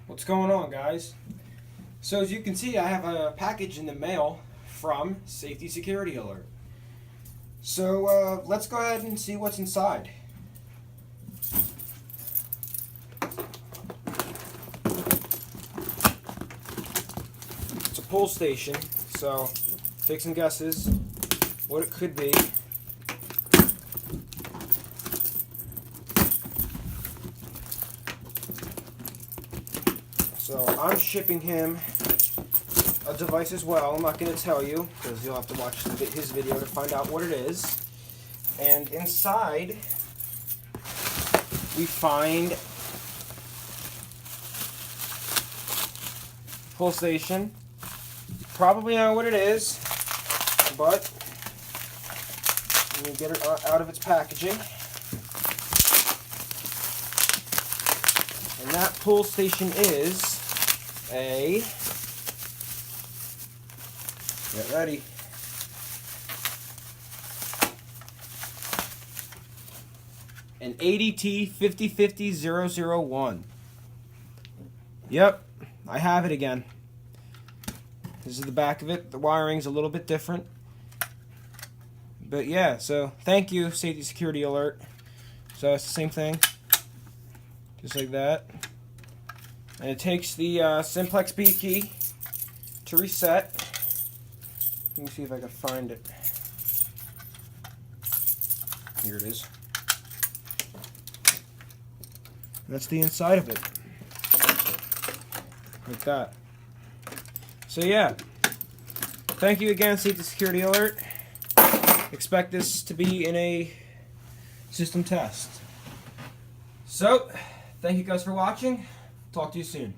What's going on, guys? So as you can see, I have a package in the mail from SafetySecurityAlert. So let's go ahead and see what's inside. It's a pull station, so take some guesses what it could be. So I'm shipping him a device as well. I'm not going to tell you because you'll have to watch his video to find out what it is. And inside we find pull station. Probably know what it is, but let me get it out of its packaging. And that pull station is get ready, an ADT 5050001. Yep, I have it again. This is the back of it. The wiring's a little bit different. But yeah, so thank you, SafetySecurityAlert. So it's the same thing. Just like that. And it takes the simplex B key to reset. Let me see if I can find it. Here it is. That's the inside of it. Like that. So yeah. Thank you again, SafetySecurityAlert. Expect this to be in a system test. So, thank you guys for watching. Talk to you soon.